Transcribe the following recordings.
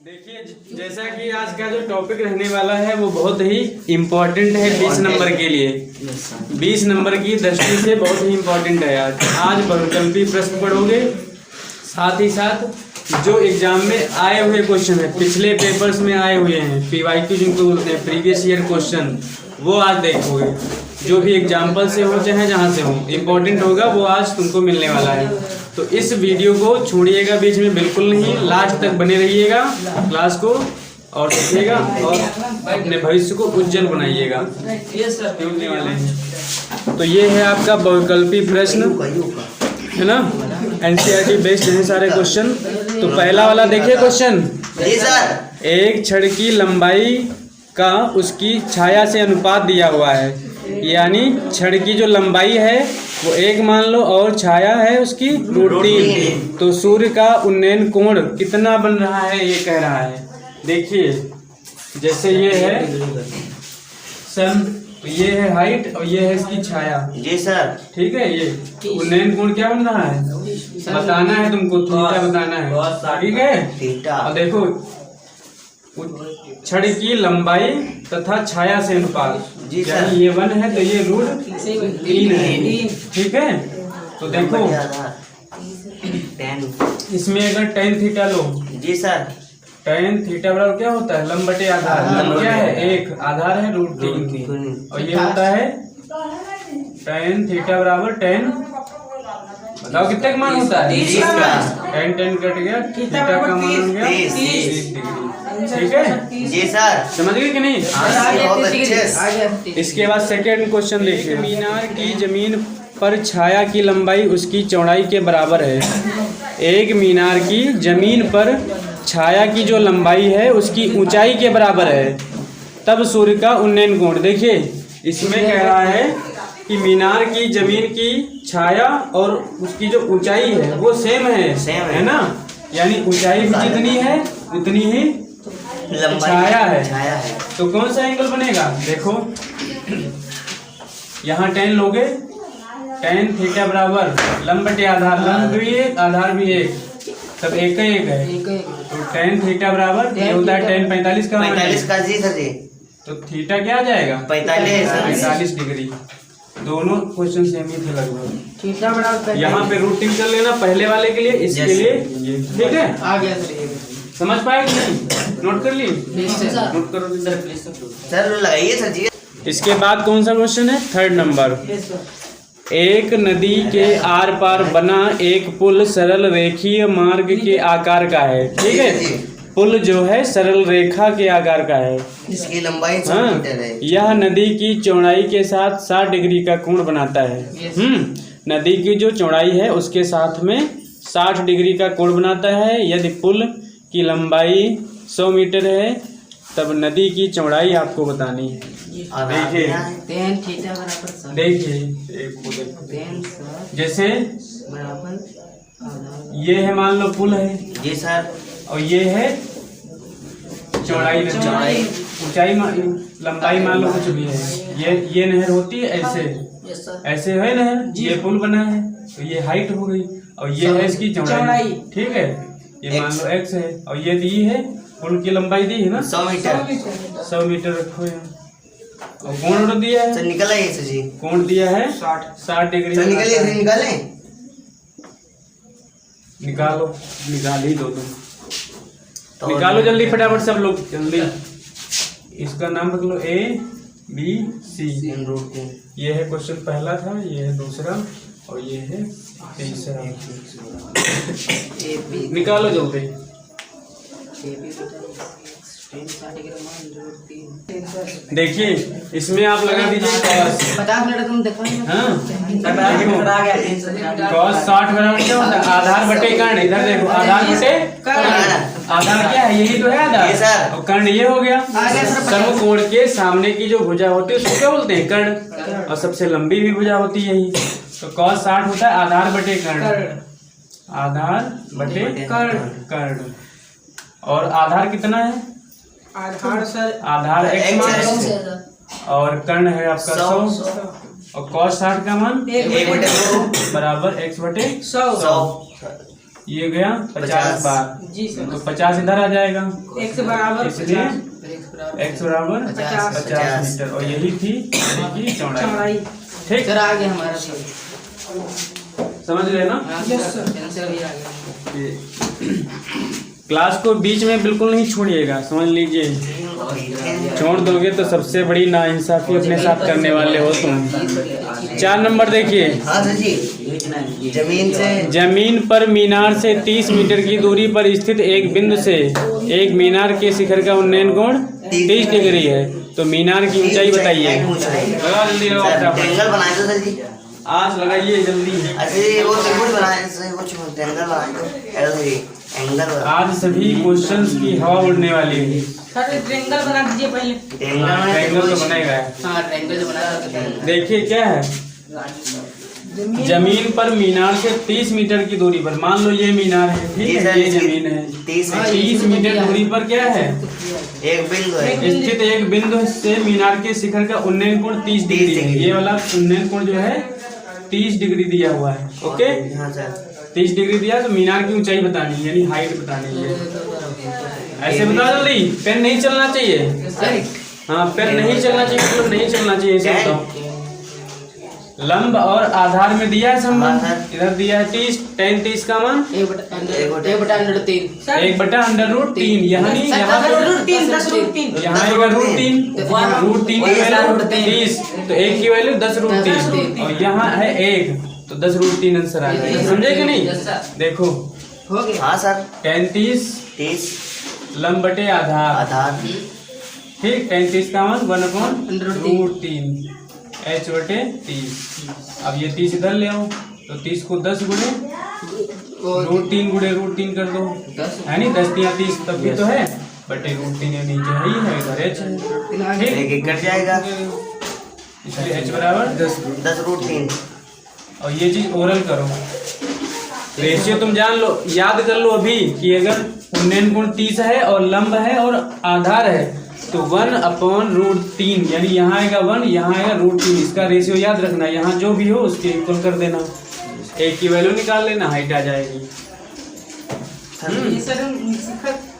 देखिए जैसा कि आज का जो टॉपिक रहने वाला है वो बहुत ही इम्पोर्टेंट है 20 नंबर के लिए। 20 नंबर की दृष्टि से बहुत ही इम्पोर्टेंट है। आज बहुविकल्पी प्रश्न पढ़ोगे, साथ ही साथ जो एग्जाम में आए हुए क्वेश्चन है, पिछले पेपर्स में आए हुए हैं, PYQ जिनको बोलते हैं, प्रीवियस ईयर क्वेश्चन, वो आज देखोगे। जो भी एग्जाम्पल से हो चाहे जहाँ से हो, इम्पोर्टेंट होगा वो आज तुमको मिलने वाला है। तो इस वीडियो को छोड़िएगा बीच में बिल्कुल नहीं, लास्ट तक बने रहिएगा क्लास को और सीखिएगा और अपने भविष्य को उज्जवल बनाइएगा। मिलने वाले हैं। तो ये है आपका बहुविकल्पी प्रश्न, है ना, NCERT बेस्ड हैं सारे क्वेश्चन। तो पहला वाला देखिए क्वेश्चन, एक छड़ की लंबाई का उसकी छाया से अनुपात दिया हुआ है। यानी छड़ की जो लंबाई है वो 1 मान लो और छाया है उसकी √3। तो सूर्य का उन्नयन कोण कितना बन रहा है ये कह रहा है। देखिए जैसे ये है सन, तो ये है हाइट और ये है इसकी छाया। जी सर, ठीक है। ये उन्नयन कोण क्या बन रहा है बताना है तुमको, थीटा बताना है, ठीक है। और देखो छड़ की लंबाई तथा छाया से अनुपात, यानी ये 1 है तो ये √3 है, ठीक है। तो देखो इसमें अगर tan थीटा लो, जी सर, tan थीटा बराबर क्या होता है, लंब बटे आधार। लंब क्या है 1, आधार है √3, और ये होता है tan थीटा बराबर tan, बताओ कितने का मान होता है 30 का। tan कट गया, थीटा का मान हो गया 30 डिग्री, ठीक है जी सर। समझ गए कि नहीं? बहुत अच्छे। इसके बाद सेकेंड क्वेश्चन देखिए, मीनार की जमीन पर छाया की लंबाई उसकी चौड़ाई के बराबर है। एक मीनार की जमीन पर छाया की जो लंबाई है उसकी ऊंचाई के बराबर है, तब सूर्य का उन्नयन कोण। देखिए इसमें कह रहा है कि मीनार की जमीन की छाया और उसकी जो ऊंचाई है वो सेम है ना, यानी ऊंचाई भी जितनी है उतनी ही छाया है। तो कौन सा एंगल बनेगा, देखो यहाँ tan लोगे, tan थीटा बराबर लंब बटे आधार, लंब भी एक आधार भी एक, सब एक है। तो tan थीटा बराबर ये होता है tan 45 का, 45 का जी सर जी। तो थीटा क्या आ जाएगा 45 डिग्री। दोनों क्वेश्चन सेम ही थे लगभग। यहाँ पे रूटीन कर लेना पहले वाले के लिए, इसके लिए, ठीक है। आ गया समझ पाए कि नहीं? नोट कर ली, नोट करो सर, लगाइए सर जी। इसके बाद कौन सा क्वेश्चन है, 3rd नंबर। एक नदी के आर पार बना एक पुल सरल रेखीय मार्ग के आकार का है, ठीक है। पुल जो है सरल रेखा के आकार का है, इसकी लंबाई 100 मीटर है। यह नदी की चौड़ाई के साथ 60 डिग्री का कोण बनाता है। नदी की जो चौड़ाई है उसके साथ में 60 डिग्री का कोण बनाता है। यदि पुल की लंबाई 100 मीटर है तब नदी की चौड़ाई आपको बतानी है। देखिए जैसे ये है, मान लो पुल है जी सर, और ये है चौड़ाई, ऊंचाई लंबाई मान लो कुछ भी है। ये नहर होती है ऐसे है नहर, ये पुल बना है तो ये हाइट हो गई, और ये है इसकी चौड़ाई, ठीक है। ये मान लो x है और ये दी है, पुल की लंबाई दी है ना 100 मीटर रखो यहाँ। और कोण दिया है, निकला है जी, कोण दिया है 60 डिग्री। निकालो, निकाल ही दो तुम, निकालो जल्दी फटाफट सब लोग जल्दी। इसका नाम रख लो ABC। ये है क्वेश्चन पहला था, ये है दूसरा और ये है तीसरा। निकालो जल्दी। देखिए इसमें आप लगा दीजिए cos 60 बराबर क्या होता है, आधार बटे कर्ण। इधर देखो आधार बटे कर्ण, आधार क्या है, यही तो है आधार, और कर्ण ये हो गया। समकोण के सामने की जो भुजा होती है उसको क्या बोलते हैं, कर्ण, और सबसे लंबी भी भुजा होती है यही। तो cos 60 होता है आधार बटे कर्ण, आधार बटे कर्ण। और आधार कितना है, आधार सर, आधार x और कर्ण है आपका 100, और cos 60 का मान 1/2 बराबर x/100। ये गया 50 बार जी सर। तो 50 इधर आ जाएगा, x बराबर इसलिए 50 x बराबर 50 मीटर और यही थी इसकी चौड़ाई। ठीक, सर आ गया हमारा समझ गए ना। यस सर, आंसर भी आ गया। क्लास को बीच में बिल्कुल नहीं छोड़िएगा, समझ लीजिए। छोड़ दोगे तो सबसे बड़ी नाइंसाफी अपने साथ करने वाले हो तुम। 4 नंबर देखिए। हाँ सर जी। जमीन पर मीनार से 30 मीटर की दूरी पर स्थित एक बिंदु से एक मीनार के शिखर का उन्नयन कोण 30 डिग्री है, तो मीनार की ऊंचाई बताइए। लगाओ जल्दी, लगाओ ट्रायंगल बनाए दो सर जी। आज लगाइए जल्दी। अच्छा वो त्रिभुज बनाए सर, कुछ ट्रायंगल बनाए दो। ऐसे एंगल आज सभी क्वेश्चंस की हवा उड़ने वाली है। सर ट्रायंगल बना दीजिए पहले। ट्रायंगल तो बनेगा। हाँ ट्रायंगल जो बना देखिए क्या है, जमीन पर मीनार से 30 मीटर की दूरी पर, मान लो ये मीनार है, ठीक है, ये जमीन है, 30 मीटर दूरी पर क्या है, एक बिंदु है स्थित एक बिंदु से मीनार के शिखर का उन्नयन कोण 30 डिग्री है। ये वाला उन्नयन कोण जो है 30 डिग्री दिया हुआ है। ओके, हाँ सर। 30 डिग्री दिया तो मीनार की ऊंचाई बतानी है, यानी हाइट बतानी है। ऐसे बताओ जल्दी, पेन नहीं चलना चाहिए। हाँ, पेन नहीं चलना चाहिए, मतलब नहीं चलना चाहिए, ऐसे बताओ। लंब और आधार में दिया है संबंध, इधर दिया है 30, tan 30 का मान 1/√3। 1/√3, यानी यहाँ आएगा √3, √3 की वैल्यू 30, तो 1 की वैल्यू 10√3 और यहाँ है 1, तो 10√3 आंसर आ जाएगा। समझे कि नहीं? देखो हो गया। हाँ सर। tan 30 लंब बटे आधार, ठीक, tan 30 का मान 1/√3 h बटे 30। अब ये 30 इधर ले आओ, तो 30 को 10 गुणे √3 गुणे √3 कर दो, है नहीं, 10 या 30 तब भी तो है, बटे √3 नीचे है ही है, इधर h है, ठीक, एक कट जाएगा, इसलिए h बराबर 10√3। और ये चीज ओरल करो, रेशियो तुम जान लो, याद कर लो अभी कि अगर उन्नयन कोण 30 है और लंब है और आधार है तो 1/√3, यानी यहाँ आएगा 1, यहाँ आएगा √3, इसका रेशियो याद रखना, यहाँ जो भी हो उसके इक्वल कर देना, एक की वैल्यू निकाल लेना, हाइट आ जाएगी।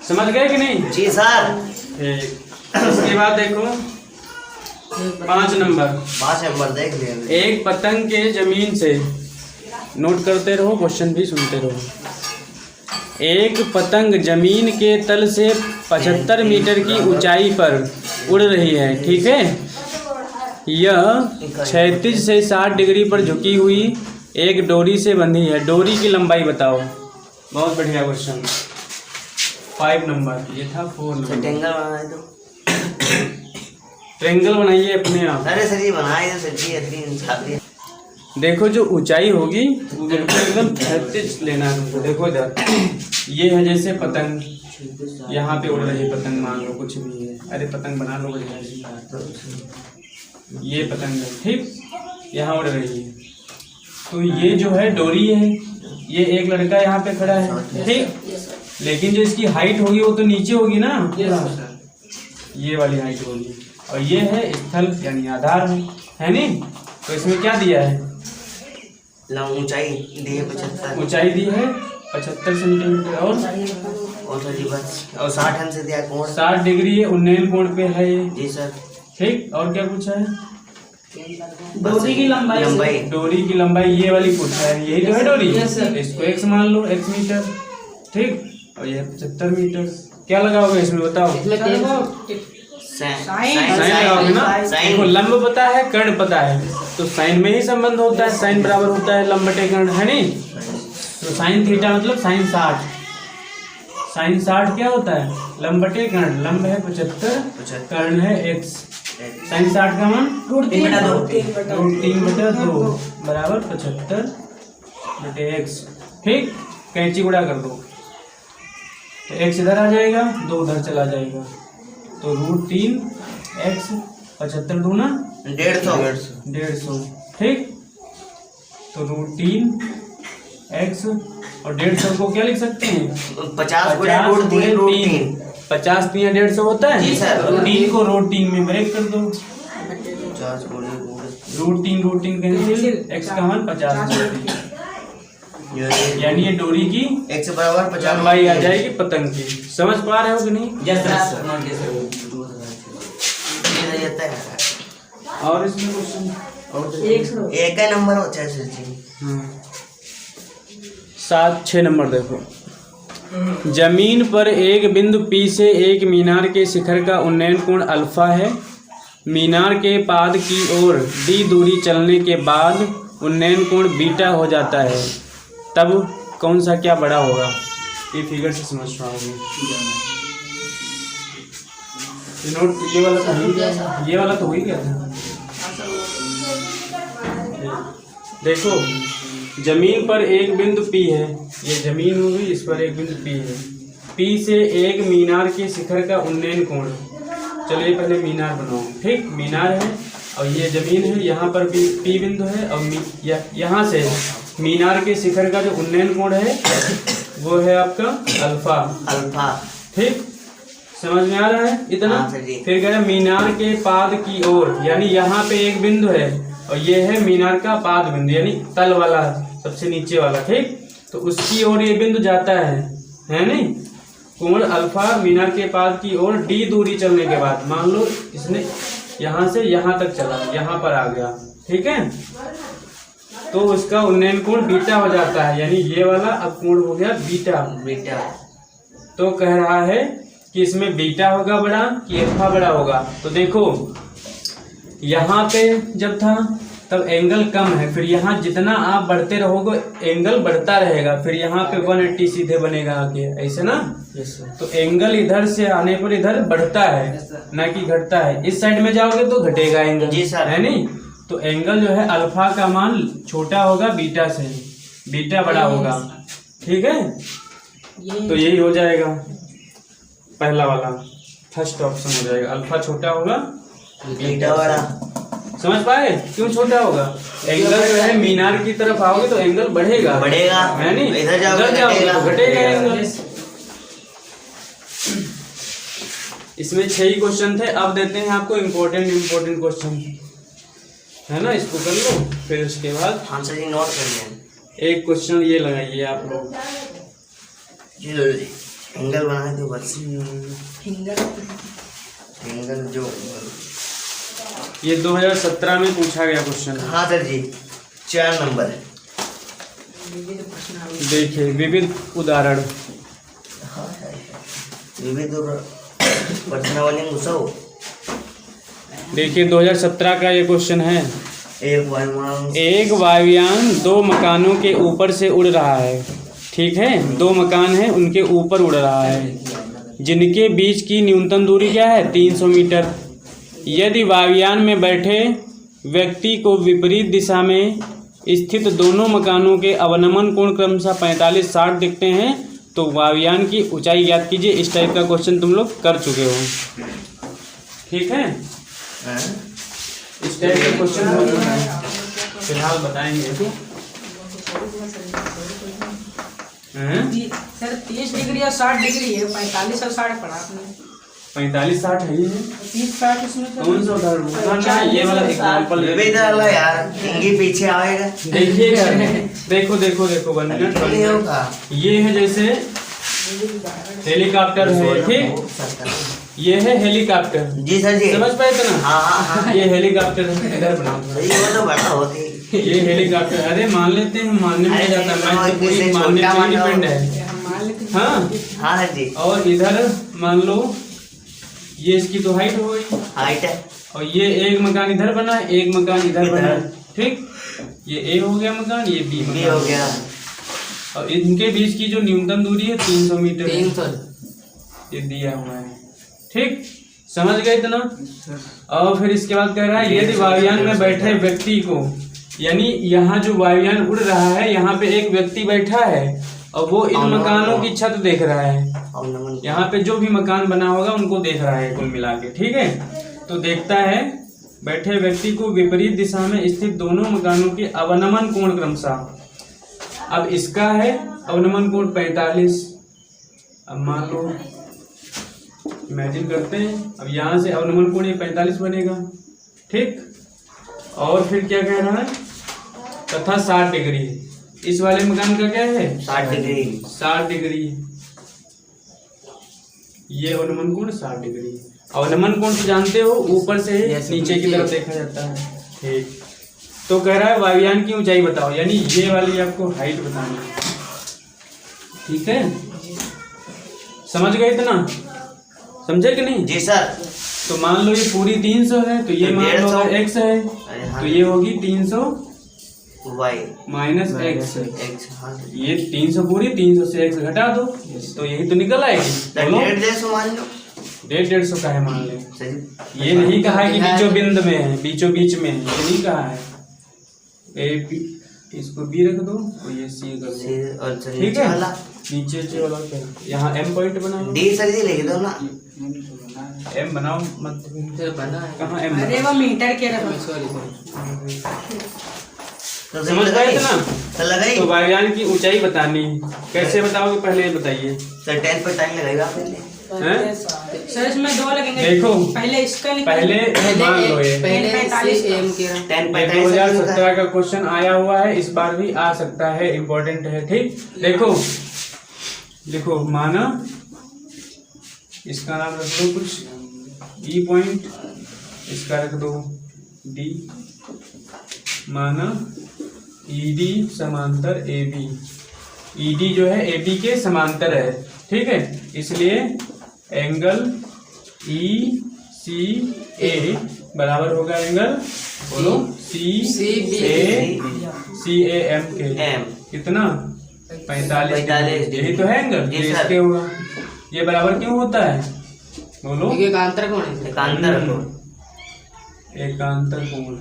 समझ गए कि नहीं? जी सर। इसके बाद देखो 5 नंबर। 5 नंबर देख लिया। एक पतंग के जमीन से, नोट करते रहो, क्वेश्चन भी सुनते रहो। एक पतंग जमीन के तल से 75 मीटर की ऊंचाई पर उड़ रही है, ठीक है। यह क्षैतिज से 60 डिग्री पर झुकी हुई एक डोरी से बंधी है, डोरी की लंबाई बताओ। बहुत बढ़िया क्वेश्चन। 5 नंबर, ये था 4 नंबर। ट्रायंगल बनाए दो। ट्रायंगल बनाइए अपने आप। अरे सर जी बनाए दो सर जी, अभी देखो जो ऊंचाई होगी वो बिल्कुल एकदम क्षैतिज लेना है तुमको। देखो इधर ये है जैसे पतंग, यहाँ पे उड़ रही पतंग, मान लो कुछ भी है, अरे पतंग बना लो, ये पतंग है, ठीक, यहाँ उड़ रही है, तो ये जो है डोरी है, ये एक लड़का यहाँ पे खड़ा है, ठीक, लेकिन जो इसकी हाइट होगी वो तो नीचे होगी ना, ये वाली हाइट होगी, और ये है स्थल यानी आधार है नहीं, तो इसमें क्या दिया है, ऊंचाई दी है 75, ऊंचाई दी है 75 सेंटीमीटर और सर जी बस, और 60 अंश दिया कोण 60 डिग्री है, उन्नयन कोण पे है ये, जी सर, ठीक। और क्या पूछा है? डोरी की लंबाई। डोरी की लंबाई ये वाली पूछा है, यही तो है डोरी, इसको x मान लो, x मीटर, ठीक, और ये 75 मीटर। क्या लगाओगे इसमें बताओ? साइन लगाओगे ना। देखो लंब पता है, कर्ण पता है, तो साइन में ही संबंध होता है, साइन बराबर होता है लंब बटे कर्ण, है नहीं, तो साइन थीटा मतलब साइन 60, साइन 60 क्या होता है, लंब बटे कर्ण, लंब है 75, कर्ण है x, साइन 60 का मान √3/2 बराबर 75 बटे x, ठीक, कैंची गुणा कर दो, तो x इधर आ जाएगा, 2 उधर चला जाएगा, तो √3x 75 दूना 150, ठीक, तो √3x और 150 को क्या लिख सकते हैं, 50 गुणे √3, 50 3 150 होता है, 3 को √3 में ब्रेक कर दो, 50 गुणे √3 कैंसिल, x का मान 50, यानी ये डोरी की एक से बराबर 50 लंबाई आ जाएगी पतंग की। समझ पा रहे हो कि नहीं? ये रहता है। और इसमें क्वेश्चन एक का नंबर होता है सर जी। 7-6 नंबर देखो। जमीन पर एक बिंदु P से एक मीनार के शिखर का उन्नयन कोण अल्फा है। मीनार के पाद की ओर d दूरी चलने के बाद उन्नयन कोण बीटा हो जाता है। तब कौन सा क्या बड़ा होगा? ये फिगर से समझ पाओगे। नोट ये वाला तो हो ही गया था। देखो जमीन पर एक बिंदु P है, ये जमीन होगी, इस पर एक बिंदु P है। P से एक मीनार के शिखर का उन्नयन कोण। चलिए पहले मीनार बनाओ। ठीक, मीनार है और ये जमीन है, यहाँ पर भी P बिंदु है और यहाँ से मीनार के शिखर का जो उन्नयन कोण है वो है आपका अल्फा। ठीक, समझ में आ रहा है इतना? फिर गया मीनार के पाद की ओर, यानी यहाँ पे एक बिंदु है और ये है मीनार का पाद बिंदु, यानी तल वाला सबसे नीचे वाला। ठीक, तो उसकी ओर ये बिंदु जाता है नहीं? कोण अल्फा मीनार के पाद की ओर d दूरी चलने के बाद, मान लो इसने यहाँ से यहाँ तक चला, यहाँ पर आ गया। ठीक है, तो उसका उन्नयन कोण बीटा हो जाता है, यानी ये वाला अब कोण हो गया बीटा। तो कह रहा है कि इसमें बीटा होगा बड़ा कि अल्फा बड़ा होगा। तो देखो यहाँ पे जब था तब एंगल कम है, फिर यहाँ जितना आप बढ़ते रहोगे एंगल बढ़ता रहेगा, फिर यहाँ पे 180 सीधे बनेगा आगे, ऐसे ना? तो एंगल इधर से आने पर इधर बढ़ता है ना कि घटता है। इस साइड में जाओगे तो घटेगा एंगल, है नहीं? तो एंगल जो है अल्फा का मान छोटा होगा बीटा से, बीटा बड़ा होगा। ठीक है, तो यही हो जाएगा पहला वाला, फर्स्ट ऑप्शन हो जाएगा। अल्फा छोटा होगा बीटा बड़ा। समझ पाए क्यों छोटा होगा? एंगल जो है मीनार की तरफ आओगे तो एंगल बढ़ेगा, है नहीं? इधर जाओगे तो घटेगा एंगल। इसमें 6 ही क्वेश्चन थे। अब देते हैं आपको इम्पोर्टेंट क्वेश्चन, है ना? इसको कर लो, फिर उसके बाद आंसर जी नोट कर लिया। एक क्वेश्चन ये लगाइए आप लोग। एंगल बना दो बस। एंगल जो ये 2017 में पूछा गया क्वेश्चन। हाँ सर जी, 4 नंबर। देखिए विविध उदाहरण। विविध प्रश्नावली घुसाओ। देखिए 2017 का ये क्वेश्चन है। एक वायुयान 2 मकानों के ऊपर से उड़ रहा है। ठीक है, 2 मकान हैं, उनके ऊपर उड़ रहा है, जिनके बीच की न्यूनतम दूरी क्या है? 300 मीटर। यदि वायुयान में बैठे व्यक्ति को विपरीत दिशा में स्थित दोनों मकानों के अवनमन कोण क्रमशः 45-60 दिखते हैं तो वायुयान की ऊंचाई ज्ञात कीजिए। इस टाइप का क्वेश्चन तुम लोग कर चुके हो। ठीक है, इस टाइप का क्वेश्चन हो चुका है, फिलहाल बताएंगे। सर 30 डिग्री और 60 डिग्री है, 45 और 60 पढ़ा आपने। 45-60 है ही है। 30-60 इसमें कौन सा उदाहरण? ये वाला एग्जांपल यार, इंगी पीछे आएगा। देखिएगा, देखो 1 मिनट। ये है जैसे हेलीकॉप्टर है। ठीक, ये है हेलीकॉप्टर। जी सर जी, समझ पाए थे ना? हाँ। ये हेलीकॉप्टर है, इधर बनाओ। वो तो बड़ा होती। ये हेलीकॉप्टर, अरे मान लेते हैं, मानने में जाता है, मैं तो पूरी मानने पे डिपेंड है। हाँ जी। और इधर मान लो ये इसकी तो हाइट हो गई, हाइट है, और ये एक मकान इधर बना है, एक मकान इधर बना है। ठीक, ये ए हो गया मकान, ये बी मकान हो गया, और इनके बीच की जो न्यूनतम दूरी है 300 मीटर। 300 ये दिया हुआ है। ठीक, समझ गए इतना? और फिर इसके बाद कह रहा है यदि वायुयान में बैठे व्यक्ति को, यानी यहाँ जो वायुयान उड़ रहा है यहाँ पे एक व्यक्ति बैठा है और वो इन मकानों की छत देख रहा है। यहाँ पे जो भी मकान बना होगा उनको देख रहा है कुल मिला के। ठीक है, तो देखता है बैठे व्यक्ति को विपरीत दिशा में स्थित दोनों मकानों के अवनमन कोण क्रमशः। अब इसका है अवनमन कोण 45। अब मान लो इमेजिन करते हैं, अब यहाँ से अवनमन कोण 45 बनेगा। ठीक, और फिर क्या कह रहा है? तथा 60 डिग्री, इस वाले मकान का क्या है 60 डिग्री। 60 डिग्री। ये अवनमन कोण 60 डिग्री। अवनमन कोण तो जानते हो ऊपर से नीचे की तरफ देखा जाता है। ठीक, तो कह रहा है वायुयान की ऊंचाई बताओ, यानी ये वाली आपको हाइट बतानी है। ठीक है, समझ गए इतना? समझे कि नहीं? जी सर। तो मान लो ये पूरी 300 है, तो ये मान लो x है, तो ये होगी 300 y माइनस x। x। हाँ ये 300 पूरी, 300 से x घटा दो, तो यही तो निकल आएगी। बोलो 150 मान लो। 150 का है मान ले। सही। ये नहीं कहा है कि बीचों बिंद में है, बीचों बीच में है, ये नहीं कहा है। ए बी, इसको बी रख दो और ये सी कर दो। और ठीक है, वाला नीचे से वाला क्या, यहाँ एम पॉइंट बनाओ। डी सर जी लिख दो ना। एम बनाओ मत, कहाँ एम? अरे वो मीटर के रखो। तो समझ गए इतना? सर लगाई। तो वायुयान की ऊंचाई बतानी कैसे बताओगे, पहले ये बताइए। सर 10 पर टाइम लगेगा पहले। हैं? सर इसमें 2 लगेंगे। देखो, पहले इसका पहले मान लो ये 10 पर 2017 का क्वेश्चन आया हुआ है, इस बार भी आ सकता है, इम्पोर्टेंट है। ठीक, देखो लिखो माना, इसका नाम रख दो कुछ ई पॉइंट, इसका रख दो डी। माना ईडी समांतर ए बी, ईडी जो है ए बी के समांतर है। ठीक है, इसलिए एंगल ई सी ए बराबर होगा एंगल, बोलो सी ए एम के। कितना? 45 डिग्री। यही तो है एंगल, ये इसके होगा। ये बराबर क्यों होता है बोलो? एकांतर कोण है। एकांतर कोण।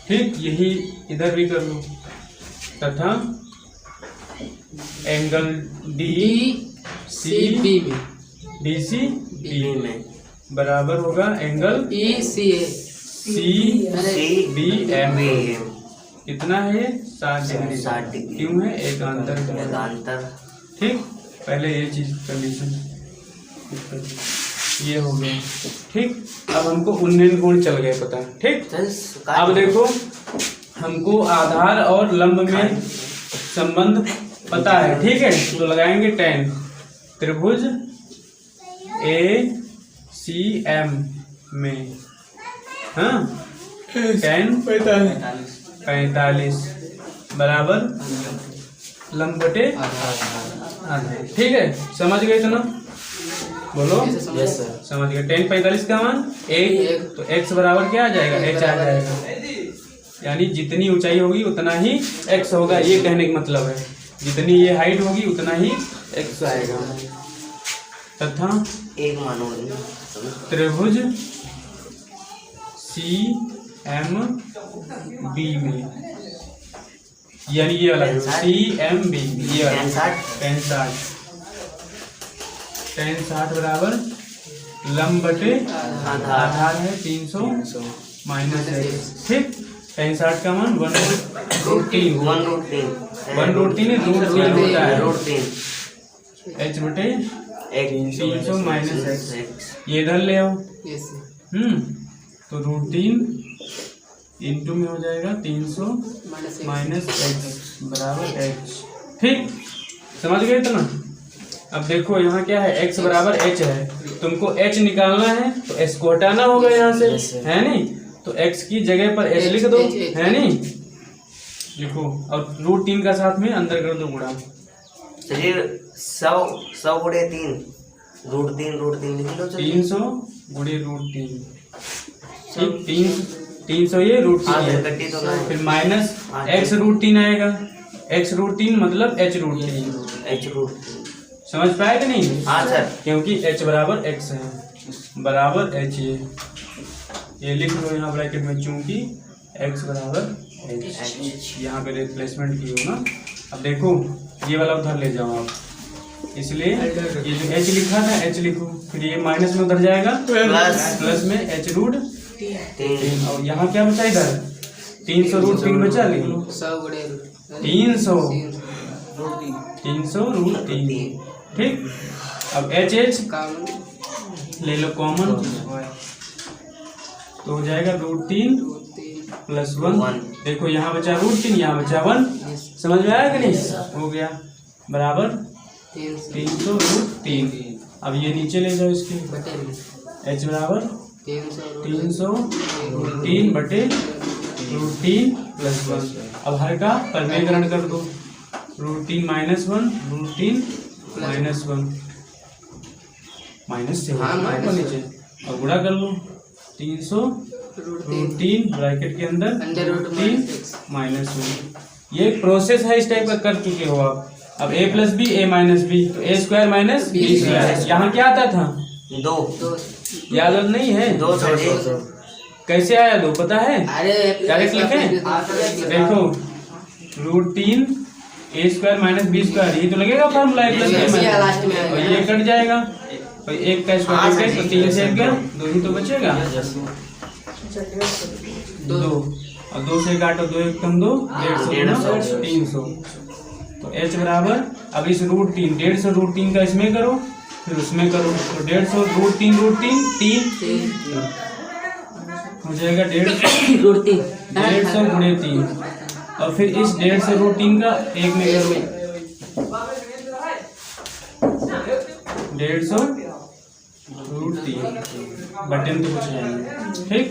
ठीक, यही इधर भी कर लो। तथा एंगल डी सी बी में, डी सी बी में बराबर होगा angle E C B M. कितना है? 60 डिग्री। 60 डिग्री। क्यों है? एकांतर। ठीक, पहले ये चीज कंडीशन ये हो गया। ठीक, अब हमको उन्नयन कोण चल गए पता। ठीक, अब देखो हमको आधार और लंब में संबंध पता है। ठीक है, तो लगाएंगे 10। त्रिभुज ए सी एम में, हाँ 10 45 बराबर लंब बटे आधार। ठीक है, समझ गए इतना? बोलो यस सर। समझ गए। 10 45 का मान 1, तो x बराबर क्या आ जाएगा? h आ जाएगा। यानी जितनी ऊंचाई होगी उतना ही x होगा, ये कहने का मतलब है। जितनी ये हाइट होगी उतना ही x आएगा। तथा एक मानो त्रिभुज सी एम बी में, यानी ये वाला सी एम बी, ये वाला 10 60 बराबर लंब बटे आधार है 300 माइनस x। ठीक, 10 60 का मान 1√3 होता है। h बटे 300 माइनस x, ये इधर ले आओ। तो √3 इंटू में हो जाएगा 300 माइनस x बराबर h। ठीक, समझ गए इतना? अब देखो यहाँ क्या है, x बराबर h है, तुमको h निकालना है तो s को हटाना होगा यहाँ से, है नहीं? तो x की जगह पर h लिख दो, है नहीं? देखो, और √3 का साथ में अंदर कर दो गुणा। चलिए 100 गुणे 3 √3 लिख लो। 300 गुणे √3। ठीक, 300 ये √3 फिर माइनस x√3 आएगा। x√3 मतलब h√3। समझ पाए कि नहीं? हाँ सर। क्योंकि h बराबर x है, बराबर h ये लिख लो यहाँ ब्रैकेट में, चूंकि x बराबर h यहाँ पे रिप्लेसमेंट की हो ना। अब देखो ये वाला उधर ले जाओ आप, इसलिए ये जो h लिखा था h लिखो, फिर ये माइनस में उधर जाएगा प्लस में h√3। और यहाँ क्या बचा इधर? 300 √3 बचा, लिख लो 300 √3। ठीक, अब एच ले लो कॉमन, तो हो जाएगा √3 + 1 देखो यहाँ बचा √3, यहाँ बचा 1। समझ में आया कि नहीं? हो गया बराबर 300√3। अब ये नीचे ले जाओ इसके, h बराबर 300√3 बटे √3 प्लस 1। अब हर का परिमेयकरण कर दो, √3 -1 √3 -1 -7 नीचे, और गुणा कर लो 300√3 ब्रैकेट के अंदर √3 -1। ये प्रोसेस है, इस टाइप का कर चुके हो आप। अब a + b a - b, तो a² - b²। यहाँ क्या आता था? 2 याद नहीं है? 2 सर जी। कैसे आया 2 पता है? डायरेक्ट लिखे, देखो √3 a² - b², ये तो लगेगा फॉर्मूला a + b और ये कट जाएगा, और 1 का स्क्वायर है तो 3 से 1 गया, 2 ही तो बचेगा, 2 और 2 से काटो, 2 1 कम 2, 150 300। तो h बराबर, अब इस √3 150 √3 का इसमें करो, फिर उसमें करो, तो 150 √3 3 हो जाएगा 150 √3 और फिर इस 150 √3 का 1 में करो, 150 √3 बटन तो कुछ है नहीं। ठीक,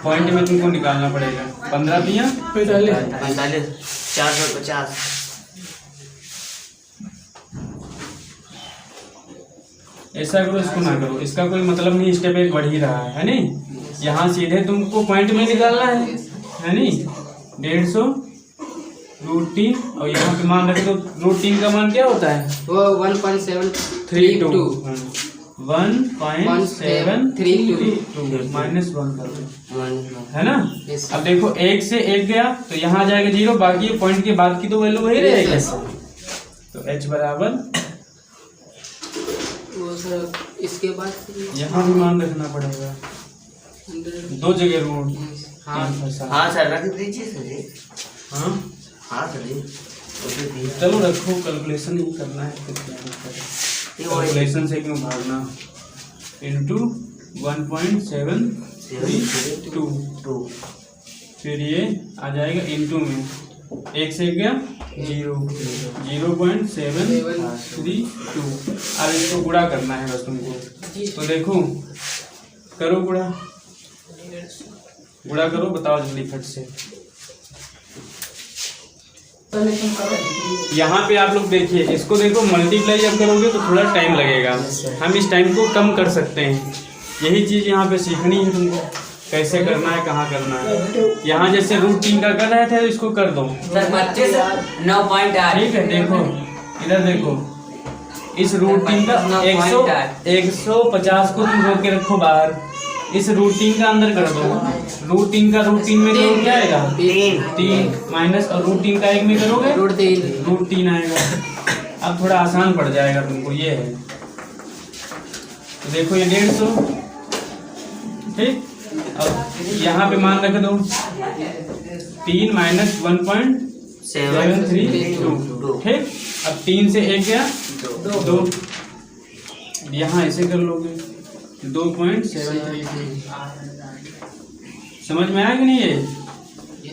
पॉइंट में तुमको निकालना पड़ेगा। 15 दिया 45 450। ऐसा करो, इसको ना करो, इसका कोई मतलब नहीं, स्टेप 1 बढ़ ही रहा है नहीं? यहाँ सीधे तुमको पॉइंट में निकालना है नहीं? 150 √3 और यहाँ पे मान रखे तो √3 का मान क्या होता है? वो 1.732 1.732 -1 कर दो, है ना? अब देखो 1 से 1 गया तो यहाँ आ जाएगा 0, बाकी पॉइंट के बाद की तो वैल्यू वही रहेगी। तो h बराबर, इसके बाद यहाँ भी मान रखना पड़ेगा, 2 जगह √3। हाँ सर रख दीजिए सर जी। हाँ हाँ सर जी, चलो रखो, कैलकुलेशन ही करना है, कैलकुलेशन से क्यों भागना। इंटू 1.732, फिर ये आ जाएगा इंटू में 1 से गया 0.732। अब इसको गुणा करना है बस तुमको, तो देखो करो गुणा करो, बताओ जल्दी फट से। यहाँ पे आप लोग देखिए, इसको देखो मल्टीप्लाई जब करोगे तो थोड़ा टाइम लगेगा, हम इस टाइम को कम कर सकते हैं। यही चीज़ यहाँ पे सीखनी है तुमको, कैसे करना है, कहाँ करना है। यहाँ जैसे √3 का कर रहे थे, इसको कर दो सर 25 ठीक है। देखो इधर देखो, इस √3 का 150 को तुम रोक के रखो बाहर, इस √3 का अंदर कर दो, √3 का √3 में जोड़ क्या आएगा? 3 माइनस, और √3 का 1 में करोगे √3 आएगा। अब थोड़ा आसान पड़ जाएगा तुमको, ये है। तो देखो ये 150, ठीक। अब यहाँ पे मान रख दो 3 - 1.732, ठीक। अब 3 से 1 गया 2, यहाँ ऐसे कर लोगे 2.732। समझ में आया कि नहीं? ये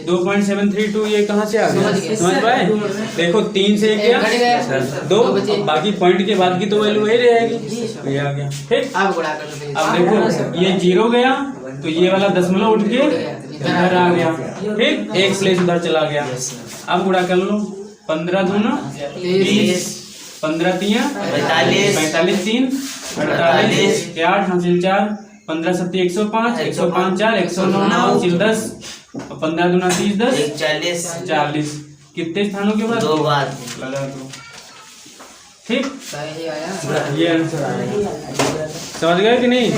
2.732 ये कहाँ से आ गया, समझ पाए? देखो 3 से 1 गया 2, बाकी पॉइंट के बाद की तो वैल्यू वही रहेगी, ये आ गया, ठीक। अब देखो ये 0 गया तो ये वाला दशमलव उठ के इधर आ गया, ठीक। 1 प्लेस उधर चला गया। अब गुणा कर लो, 15 दूना 20, 15 तिया 45 3 48 के 8 हासिल 4, 15 7 105, 105 4 109 हासिल 10, 15 दूना 30 10 40। कितने स्थानों के बाद? 2 बार लगा दो, ठीक। ये आंसर आया, समझ गए कि नहीं?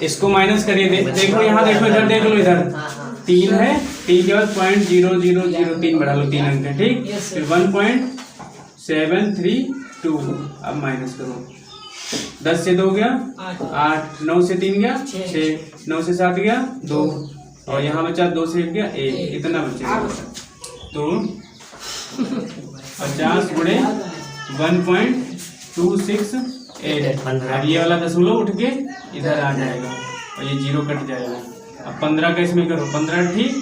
इसको माइनस करिए, देखो यहाँ देखो, इधर देख लो, इधर 3 है, 3 के बाद 0.0003 बढ़ा लो, 3 अंक है, ठीक। फिर 1.732, अब माइनस करो, 10 से 2 गया 8, 9 से 3 गया 6, 9 से 7 गया 2, और यहाँ बचा 2 से 1 गया 1, इतना बचेगा। तो 50 गुणे 1.268, अब ये वाला दशमलव उठ के इधर आ जाएगा और ये 0 कट जाएगा, अब 15 का इसमें करो, 15 ठीक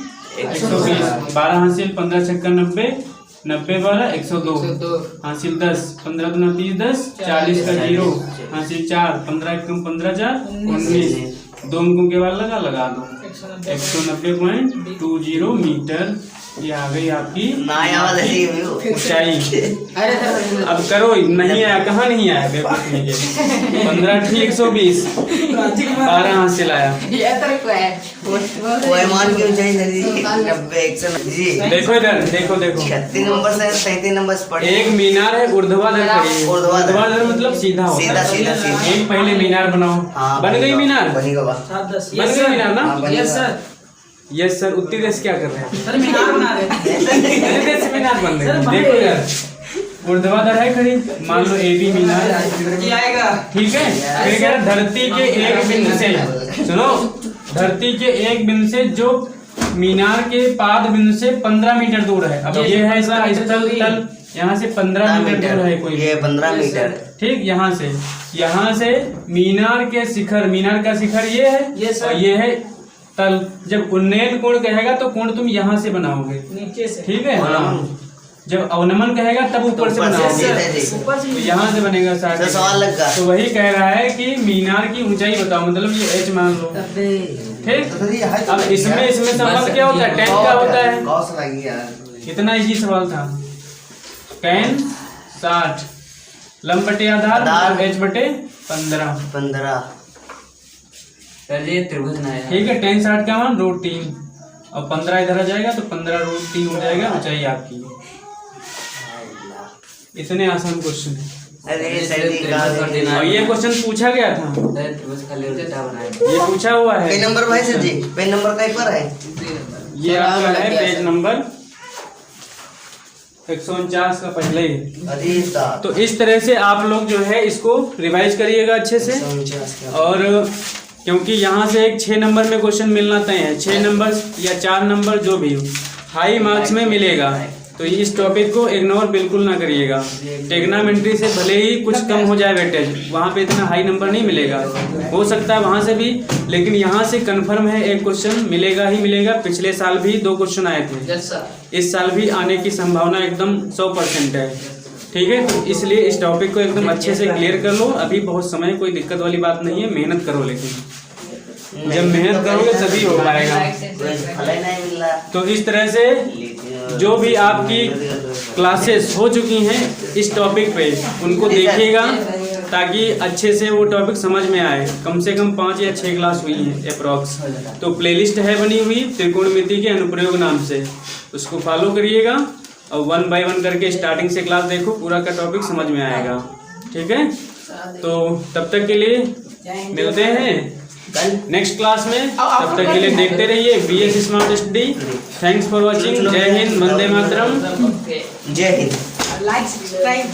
120, 12 हासिल, 15 छक्का 90, 90 12 102 हासिल 10, 15 दूना 30 10, 40 का 0 हासिल 4, 15 एकम 15 4 19, 2 अंकों के बाद लगा दो 190.20 मीटर। ये आ गई आपकी ऊंचाई। अब करो, नहीं आया, कहाँ नहीं आया 15 ठीक 120, 12 हासिल आया। मान की ऊंचाई 90 190 देखो इधर, देखो 36 नंबर से 37 नंबर से पढ़े। एक मीनार है, ऊर्ध्वाधर खड़ी है। ऊर्ध्वाधर मतलब सीधा होता है। सीधा। एक पहले मीनार बनाओ। बन गई मीनार? बनी गवा। बन गई मीनार ना? Yes sir. Yes sir. उत्तर देश क्या कर रहे हैं? सर मीनार बना रहे हैं। उत्तर देश मीनार बन रही है। देखो यार, ऊर्ध्वाधर है खड़ी, मान लो AB मीनार, ये आएगा। ठीक है। फिर कह रहा धरती के एक बिंदु से, सुनो, धरती के एक बिंदु से जो मीनार के पाद बिंदु से 15 मीटर दूर है। अब ये है इसका स्थल तल, यहाँ से 15 मीटर दूर है कोई, ये 15 मीटर ठीक। यहाँ से मीनार के शिखर, मीनार का शिखर ये है और ये है तल। जब उन्नयन कोण कहेगा तो कोण तुम यहाँ से बनाओगे, नीचे से, ठीक है। हाँ, जब अवनमन कहेगा तब ऊपर से बनाओगे, ऊपर तो यहाँ से बनेगा 60। सवाल लग गया। तो वही कह रहा है कि मीनार की ऊंचाई बताओ, मतलब ये H मान लो, ठीक। अब इसमें सवाल क्या होता है? tan का होता है। कौस लगी यार, कितना इजी सवाल था। tan 60 लंब बटे आधार H बटे 15। त्रिभुज ना है। ठीक है। tan 60 का मान √3 और 15 इधर आ जाएगा तो 15√3 हो जाएगा ऊंचाई आपकी। इतने आसान क्वेश्चन है। अरे सही। और ये क्वेश्चन पूछा गया था, ये पूछा हुआ है। पेन नंबर भाई सर जी, पेन नंबर कहीं पर है? ये आपका है पेज नंबर 149 का पहले ही। अरे तो इस तरह से आप लोग जो है इसको रिवाइज करिएगा अच्छे से। और क्योंकि यहाँ से एक 6 नंबर में क्वेश्चन मिलना तय है, 6 नंबर या 4 नंबर जो भी हो, हाई मार्क्स में मिलेगा। तो इस टॉपिक को इग्नोर बिल्कुल ना करिएगा। टेग्नामेंट्री से भले ही कुछ कम हो जाए वेटेज, वहाँ पे इतना हाई नंबर नहीं मिलेगा, हो सकता है वहाँ से भी, लेकिन यहाँ से कंफर्म है एक क्वेश्चन मिलेगा ही मिलेगा। पिछले साल भी 2 क्वेश्चन आए थे, इस साल भी आने की संभावना एकदम 100% है, ठीक है। तो इसलिए इस टॉपिक को एकदम अच्छे से क्लियर कर लो। अभी बहुत समय, कोई दिक्कत वाली बात नहीं है, मेहनत करो। लेकिन जब मेहनत करोगे तभी हो पाएगा। तो इस तरह से जो भी आपकी क्लासेस हो चुकी हैं इस टॉपिक पे, उनको देखिएगा ताकि अच्छे से वो टॉपिक समझ में आए। कम से कम 5 या 6 क्लास हुई हैं अप्रॉक्स। तो प्लेलिस्ट है बनी हुई त्रिकोणमिति के अनुप्रयोग नाम से, उसको फॉलो करिएगा और 1 बाय 1 करके स्टार्टिंग से क्लास देखो, पूरा का टॉपिक समझ में आएगा, ठीक है। तो तब तक के लिए मिलते हैं नेक्सट क्लास में। तब तक के लिए देखते रहिए BS smart study. Thanks for watching. जय हिंद, वंदे मातरम। जय हिंद। Like subscribe.